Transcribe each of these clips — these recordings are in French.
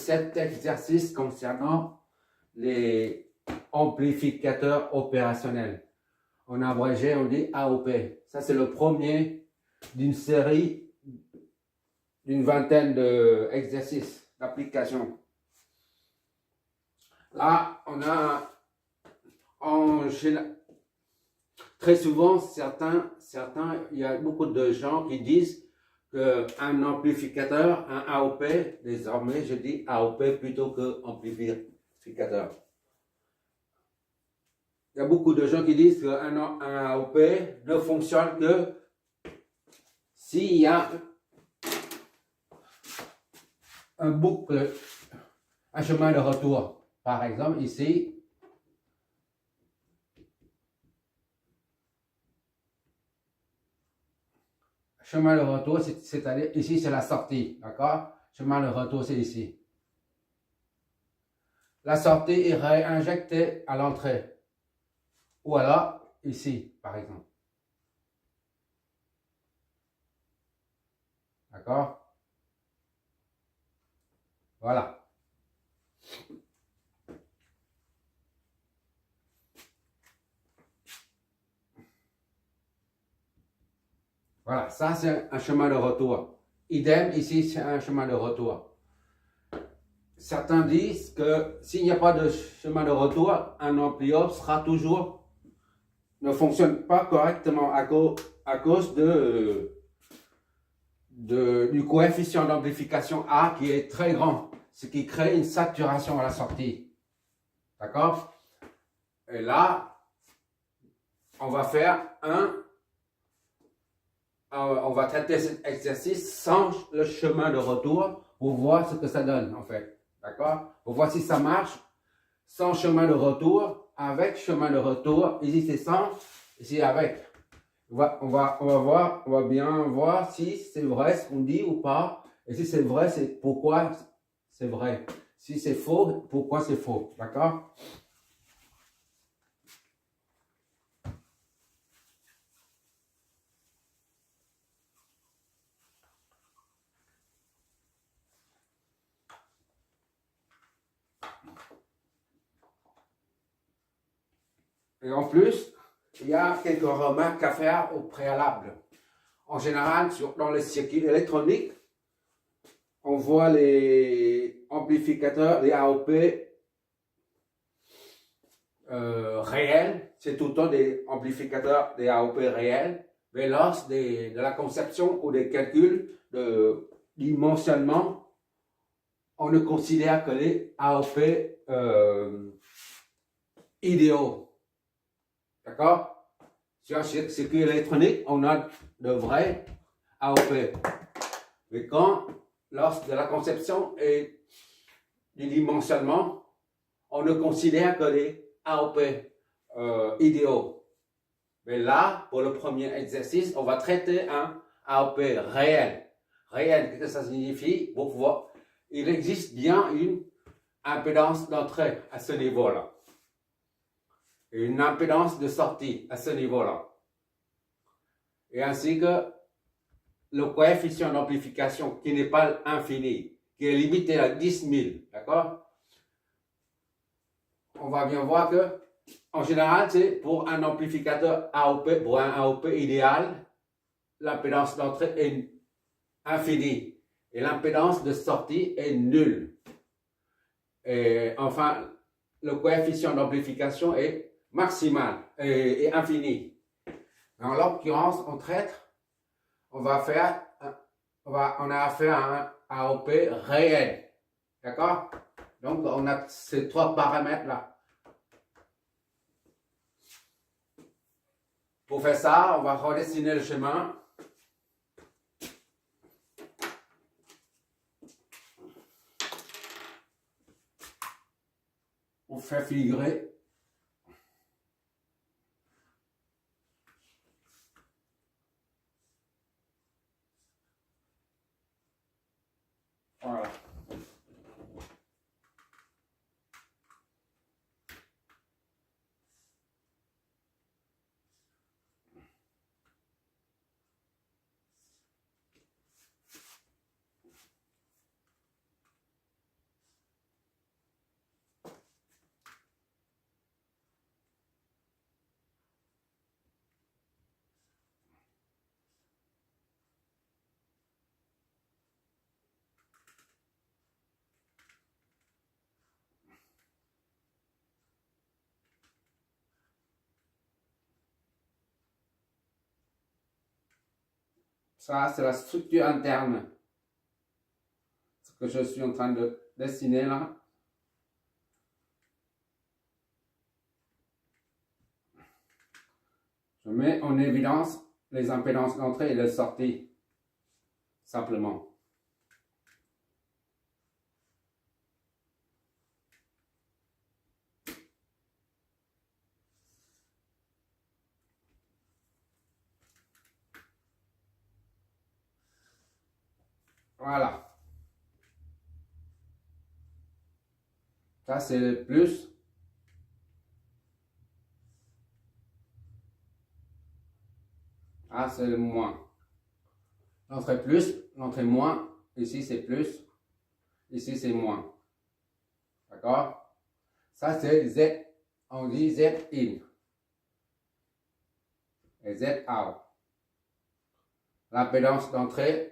cet exercice concernant les amplificateurs opérationnels. En abrégé, on dit AOP. Ça, c'est le premier d'une série d'une vingtaine d'exercices, d'applications. Là, on a très souvent, il y a beaucoup de gens qui disent qu'un amplificateur, un AOP, désormais je dis AOP plutôt que amplificateur. Il y a beaucoup de gens qui disent qu'un AOP ne fonctionne que s'il y a un boucle, un chemin de retour. Par exemple, ici, chemin de retour, c'est-à-dire ici c'est la sortie, d'accord? Chemin de retour, c'est ici. La sortie est réinjectée à l'entrée. Ou alors, ici, par exemple. D'accord? Voilà. Voilà, ça c'est un chemin de retour. Idem, ici c'est un chemin de retour. Certains disent que s'il n'y a pas de chemin de retour, un ampliop sera toujours, ne fonctionne pas correctement à cause du coefficient d'amplification A qui est très grand, ce qui crée une saturation à la sortie. D'accord? Et là, on va faire on va traiter cet exercice sans le chemin de retour pour voir ce que ça donne en fait. D'accord? Pour voir si ça marche sans chemin de retour, avec chemin de retour. Ici c'est sans, ici avec. On va bien voir si c'est vrai ce qu'on dit ou pas. Et si c'est vrai, c'est pourquoi c'est vrai. Si c'est faux, pourquoi c'est faux. D'accord? Et en plus, il y a quelques remarques à faire au préalable. En général, dans les circuits électroniques, on voit les amplificateurs, les AOP réels. C'est tout le temps des amplificateurs, des AOP réels. Mais lors de la conception ou des calculs de dimensionnement, on ne considère que les AOP idéaux. D'accord? Sur un circuit électronique, on a de vrais AOP. Mais lors de la conception et du dimensionnement, on ne considère que les AOP idéaux. Mais là, pour le premier exercice, on va traiter un AOP réel. Réel, qu'est-ce que ça signifie? Pour pouvoir, il existe bien une impédance d'entrée à ce niveau-là. Une impédance de sortie à ce niveau-là. Et ainsi que le coefficient d'amplification qui n'est pas infini, qui est limité à 10 000, d'accord? On va bien voir que, en général, c'est pour un amplificateur AOP, pour un AOP idéal, l'impédance d'entrée est infinie et l'impédance de sortie est nulle. Et enfin, le coefficient d'amplification est maximal et infini. En l'occurrence, on a affaire à un AOP réel. D'accord? Donc, on a ces trois paramètres-là. Pour faire ça, on va redessiner le chemin. On fait figurer. Voilà. Ça, c'est la structure interne. Ce que je suis en train de dessiner là. Je mets en évidence les impédances d'entrée et de sortie. Simplement. Voilà. Ça, c'est le plus. Ah, c'est le moins. L'entrée plus, l'entrée moins. Ici, c'est plus. Ici, c'est moins. D'accord? Ça, c'est Z. On dit Z in. Et Z out. L'impédance d'entrée,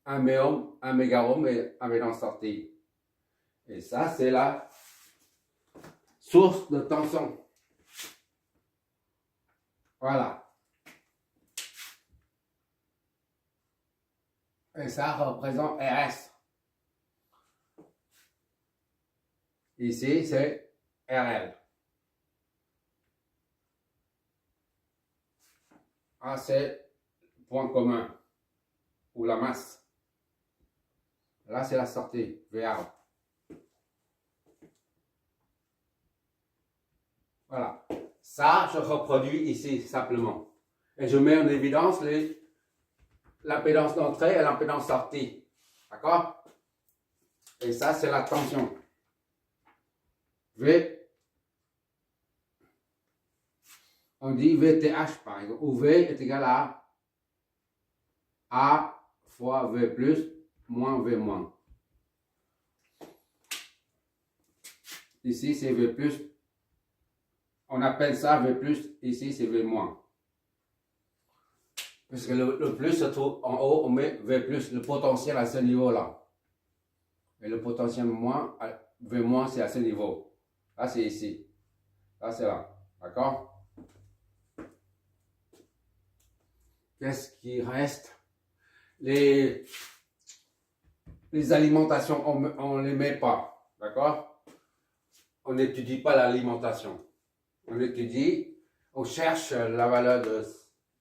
1 méohm, 1 mégaohm et impédance sortie. Et ça, c'est la source de tension. Voilà. Et ça représente RS. Ici, c'est RL. Ah, c'est le point commun, ou la masse. Là, c'est la sortie, VA. Voilà. Ça, je reproduis ici, simplement. Et je mets en évidence l'impédance d'entrée et l'impédance sortie. D'accord? Et ça, c'est la tension. V. On dit VTH, par exemple, où V est égal à A fois V plus moins V moins. Ici, c'est V plus. On appelle ça V plus, ici, c'est V moins. Puisque le plus se trouve en haut, on met V plus, le potentiel à ce niveau-là. Et le potentiel moins, V moins, c'est à ce niveau. Là, c'est ici. Là, c'est là. D'accord? Qu'est-ce qui reste? Les alimentations, on ne les met pas. D'accord? On n'étudie pas l'alimentation. On étudie, on cherche la valeur de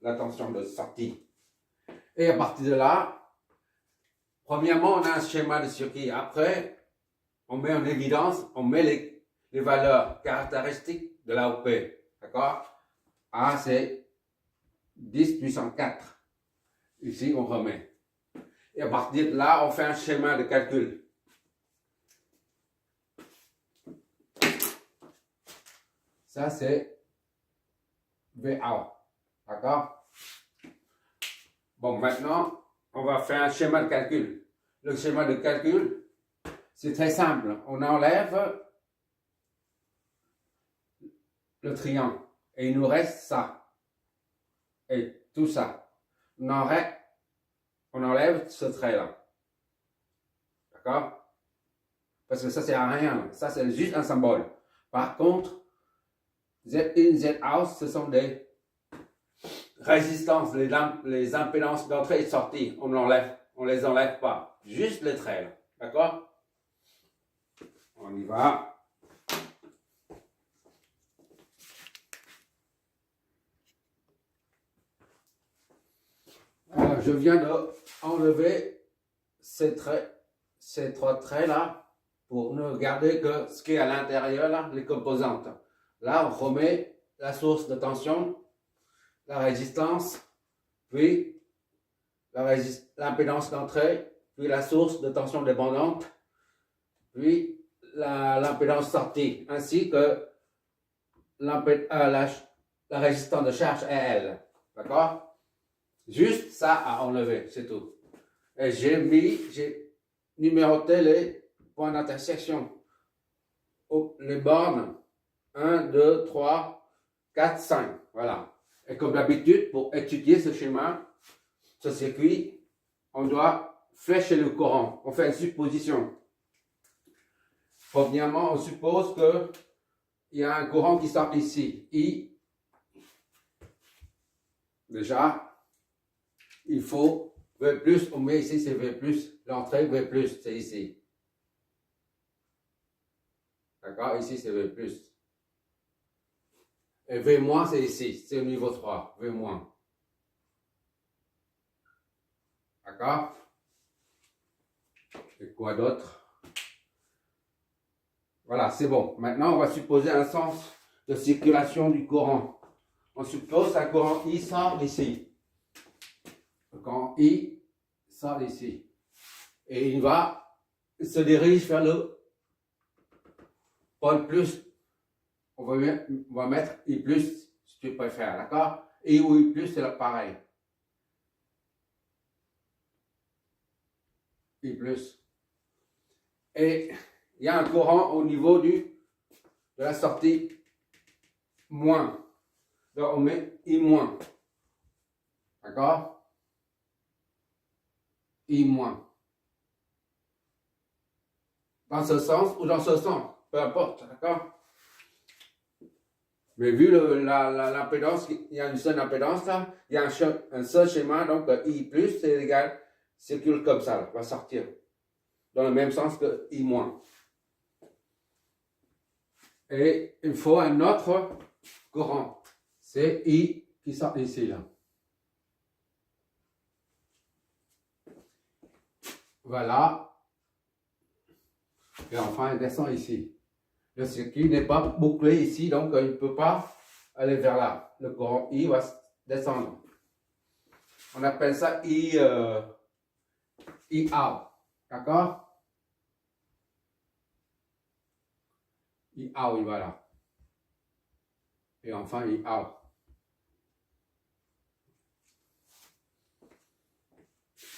la tension de sortie. Et à partir de là, premièrement, on a un schéma de circuit. Après, on met en évidence, on met les valeurs caractéristiques de l'AOP. D'accord? A, c'est 10 puissance 4. Ici, on remet. Et à partir de là, on fait un schéma de calcul. Ça, c'est VA. D'accord? Bon, maintenant, on va faire un schéma de calcul. Le schéma de calcul, c'est très simple. On enlève le triangle et il nous reste ça. Et tout ça. On enlève ce trait-là. D'accord? Parce que ça, c'est rien. Ça, c'est juste un symbole. Par contre, Z-in, Z-out, ce sont des résistances, les impédances d'entrée et de sortie. On les enlève pas. Juste les traits. D'accord? On y va. Alors, je viens d'enlever ces trois traits là pour ne garder que ce qui est à l'intérieur là, les composantes. Là, on remet la source de tension, la résistance, puis l'impédance d'entrée, puis la source de tension dépendante, puis l'impédance sortie, ainsi que la résistance de charge RL. D'accord? Juste ça à enlever, c'est tout. Et j'ai numéroté les points d'intersection. Les bornes 1, 2, 3, 4, 5. Voilà. Et comme d'habitude, pour étudier ce schéma, ce circuit, on doit flécher le courant. On fait une supposition. Premièrement, on suppose qu'il y a un courant qui sort ici. I. Déjà, il faut V plus, on met ici, c'est V plus. L'entrée, V plus, c'est ici. D'accord? Ici, c'est V plus. Et V moins, c'est ici. C'est au niveau 3. V moins. D'accord? Et quoi d'autre? Voilà, c'est bon. Maintenant, on va supposer un sens de circulation du courant. On suppose un courant I sort d'ici. Le courant I sort d'ici. Et il va se dirige vers le pôle plus. On va mettre I plus, si tu préfères, d'accord? I ou I plus, c'est pareil. I plus. Et il y a un courant au niveau de la sortie moins. Donc on met I moins. D'accord? I moins. Dans ce sens ou dans ce sens, peu importe, d'accord? Mais vu l'impédance, il y a une seule impédance là, il y a un seul schéma, donc I plus c'est égal, circule comme ça, là, va sortir. Dans le même sens que I moins. Et il faut un autre courant. C'est I qui sort ici, là. Voilà. Et enfin, il descend ici. Le circuit n'est pas bouclé ici, donc il ne peut pas aller vers là. Le courant I va descendre. On appelle ça I out. D'accord? I out, il va là. Et enfin, I out.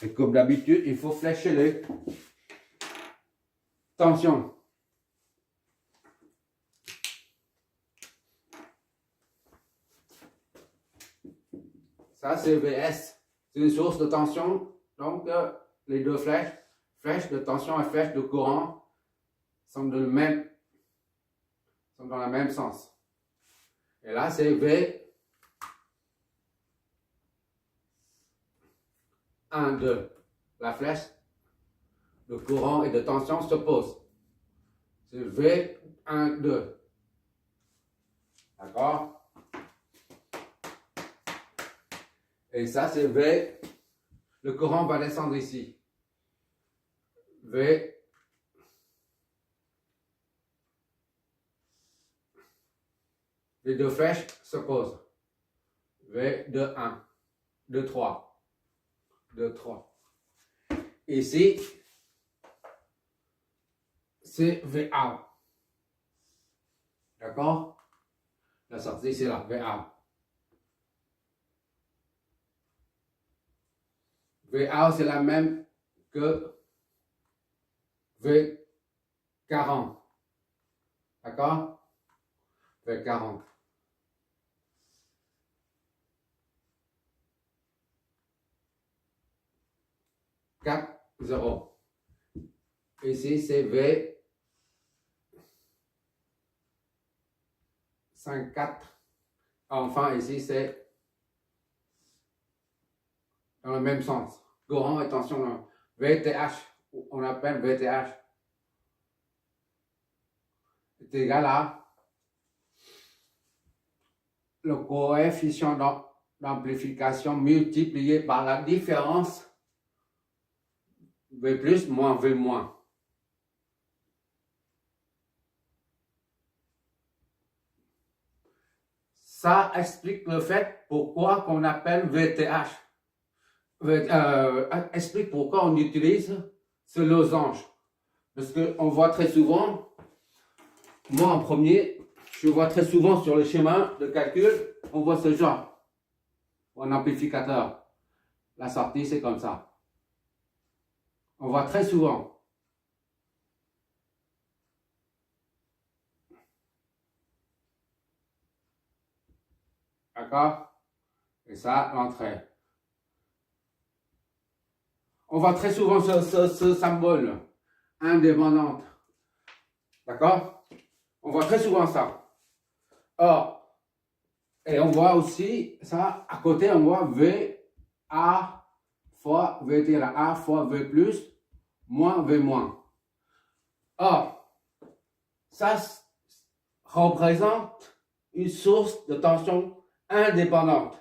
Et comme d'habitude, il faut flécher les tensions. Ça, c'est VS. C'est une source de tension. Donc, les deux flèches de tension et flèches de courant, sont dans le même sens. Et là, c'est V 1, 2. La flèche de courant et de tension s'oppose. C'est V 1, 2. D'accord? Et ça, c'est V. Le courant va descendre ici. V. Les deux flèches s'opposent. V, 2, 1. 2, 3. 2, 3. Ici, c'est VA. D'accord? La sortie, c'est là, VA. VA, c'est la même que V40. D'accord? V40. 4, 0. Ici, c'est V 5, 4. Enfin, ici, c'est dans le même sens. Courant et tension. VTH, on appelle VTH, est égal à le coefficient d'amplification multiplié par la différence V plus moins V moins. Ça explique le fait pourquoi qu'on appelle VTH. Explique pourquoi on utilise ce losange. Parce qu'on voit très souvent, moi en premier, je vois très souvent sur le schéma de calcul, on voit ce genre. Un amplificateur. La sortie, c'est comme ça. On voit très souvent. D'accord? Et ça, l'entrée. On voit très souvent ce symbole, indépendante. D'accord? On voit très souvent ça. Or, et on voit aussi ça, à côté, on voit V, A, fois V égale à A fois V plus moins V moins. Or, ça représente une source de tension indépendante.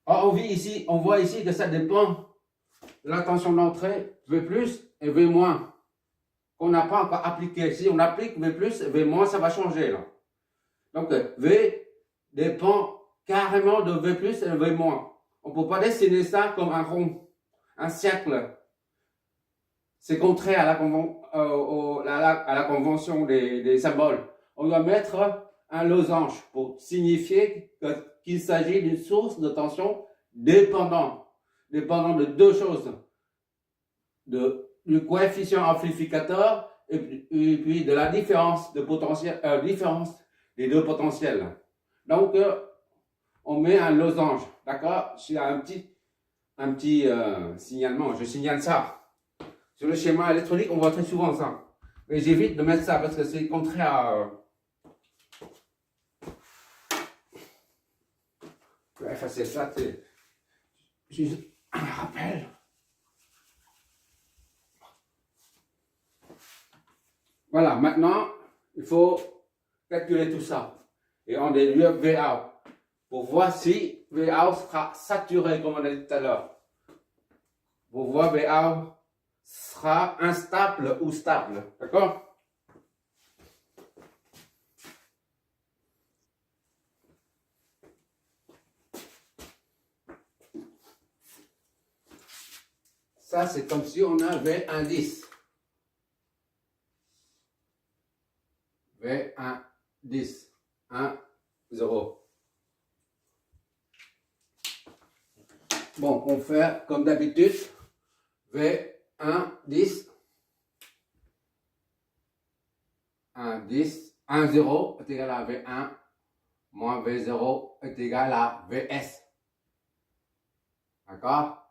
Or, on voit ici que ça dépend de la tension d'entrée V plus et V moins qu'on n'a pas encore appliqué. Si on applique V plus et V moins, ça va changer là. Donc, V dépend carrément de V plus et de V moins. On ne peut pas dessiner ça comme un rond, un cercle. C'est contraire à la convention des symboles. On doit mettre un losange pour signifier qu'il s'agit d'une source de tension dépendant de deux choses, du coefficient amplificateur et puis de la différence de potentiel, différence des deux potentiels. Donc, on met un losange, d'accord? J'ai un petit signalement, je signale ça. Sur le schéma électronique, on voit très souvent ça. Mais j'évite de mettre ça parce que c'est contraire à... Je vais effacer ça, c'est juste un rappel. Voilà, maintenant, il faut calculer tout ça. Et on déduit VA pour voir si VA sera saturé, comme on a dit tout à l'heure. Pour voir VA sera instable ou stable. D'accord? Ça, c'est comme si on avait un 10. V1, 10. 1, 0. Bon, on fait comme d'habitude. V1, 10. 1, 10. 1, 0 est égal à V1 moins V0 est égal à Vs. D'accord?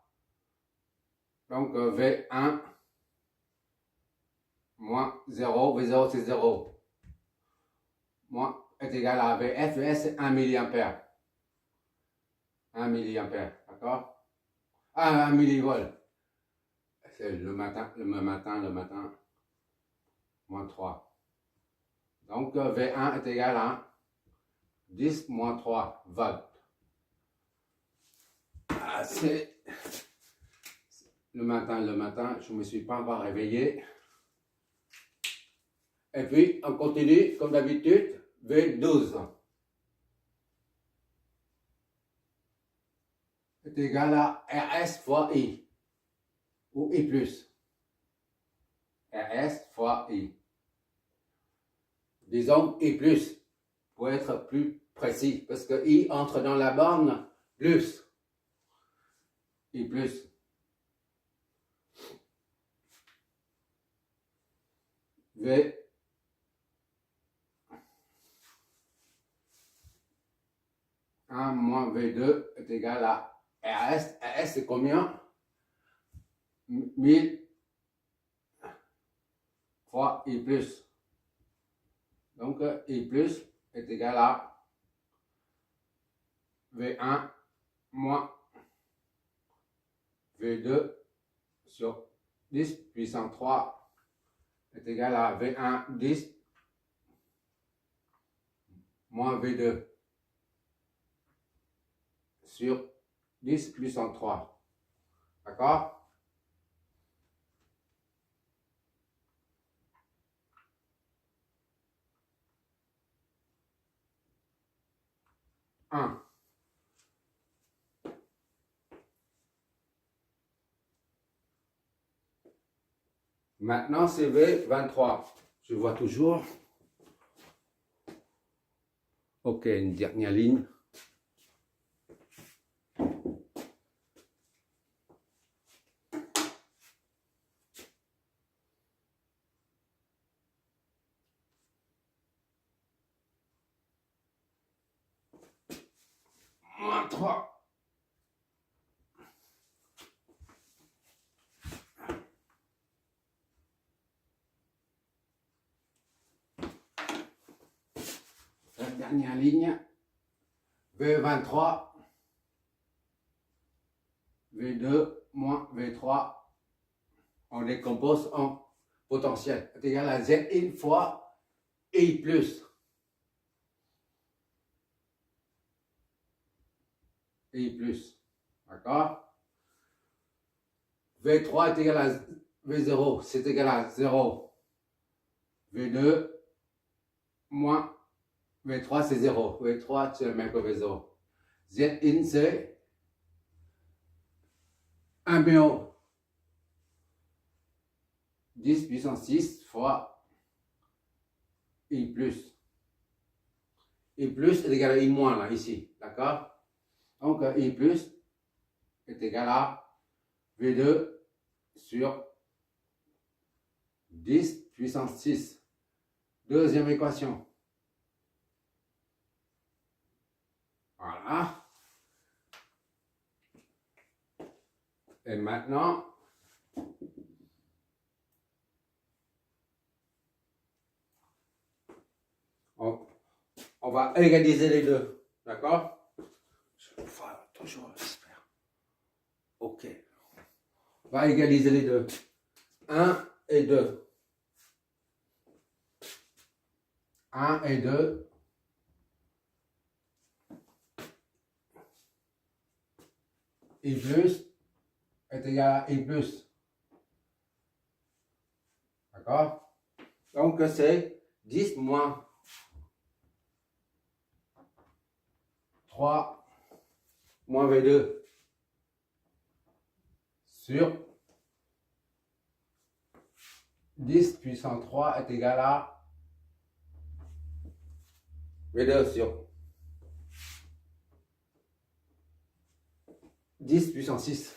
Donc V1 moins 0, V0 c'est 0. Moins est égal à Vs, Vs c'est 1 mA. 1 mA, d'accord? Ah, 1 millivolt. C'est le matin, moins 3. Donc V1 est égal à 10 moins 3 volts. Ah, c'est le matin, je ne me suis pas encore réveillé. Et puis, on continue comme d'habitude, V12 est égal à RS fois I, ou I plus. RS fois I. Disons I plus, pour être plus précis, parce que I entre dans la borne plus. I plus. V moins V2 est égal à RS. RS c'est combien? 1000 fois I plus. Donc I plus est égal à V1 moins V2 sur 10 puissance 3 est égal à V1 10 moins V2 sur 10 puissance 3. D'accord? Maintenant, c'est V23. Je vois toujours. Ok, une dernière ligne. Moins 3. La dernière ligne. V23. V2 moins V3, on décompose en potentiel, est égal à Z in fois I plus. I plus. D'accord? V3 est égal à V0, c'est égal à 0. V2 moins V3, c'est 0. V3, c'est le même que V0. Z in, c'est 1 BO. 10 puissance 6 fois I plus. I plus est égal à I moins, là, ici. D'accord? Donc, I plus est égal à V2 sur 10 puissance 6. Deuxième équation. Voilà. Et maintenant, on va égaliser les deux. D'accord? Je vais faire toujours, j'espère. Ok. On va égaliser les deux. 1 et 2. 1 et 2. I plus est égal à I plus. D'accord? Donc c'est 10 moins 3 moins V2 sur 10 puissance 3 est égal à V2 sur 10 puissance 6.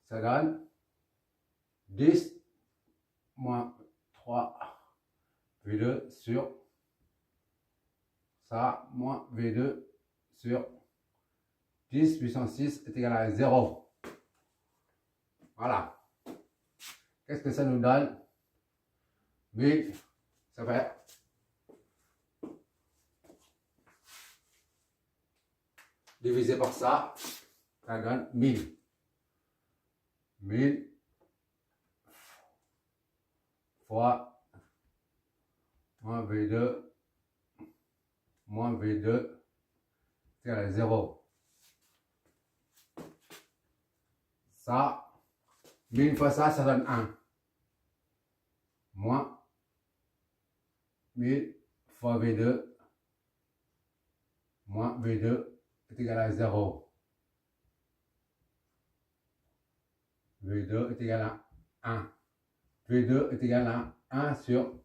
Ça donne 10 moins 3 V2 sur ça moins V2 sur 10 puissance 6 est égal à 0. Voilà. Qu'est-ce que ça nous donne? Oui, ça fait divisé par ça, ça donne 1000. 1000 fois moins V2 c'est égal à 0. Ça, 1000 fois ça, ça donne 1. Moins 1000 fois V2 moins V2 est égal à 0. V2 est égal à 1. V2 est égal à 1 sur